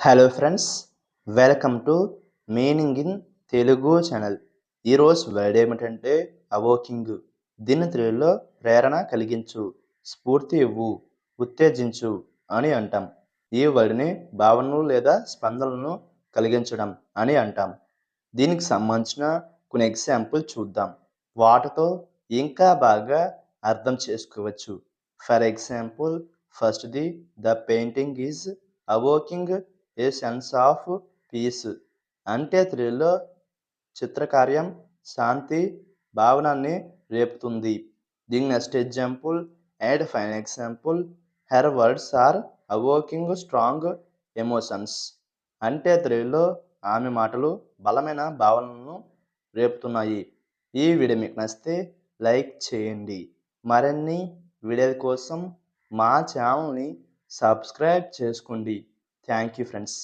Hello friends, welcome to meaning in Telugu channel. ఈరోజు word ఏమిటంటే అవోకింగ్. దీని తెలుగులో ప్రేరణ కలిగించు, స్ఫూర్తి ఇవ్వు, ఉత్తేజించు అని అంటాం. ఈ వర్డ్ని భావనలు లేదా స్పందనలను కలిగించడం అని అంటాం. దీనికి సంబంధించిన కొన్ని ఎగ్జాంపుల్ చూద్దాం. వాటితో ఇంకా బాగా అర్థం చేసుకోవచ్చు. ఫర్ ఎగ్జాంపుల్, ఫస్ట్ది the painting is evoking a sense of peace. అంటే తెలుగులో చిత్రకార్యం శాంతి భావనాన్ని రేపుతుంది. దీని next example and final example, her words are evoking strong emotions. అంటే తెలుగులో ఆమె మాటలు బలమైన భావనలను రేపుతున్నాయి. ఈ వీడియో మీకు నచ్చితే లైక్ చేయండి. మరిన్ని వీడియోల కోసం మా ఛానల్ని సబ్స్క్రైబ్ చేసుకోండి. Thank you friends.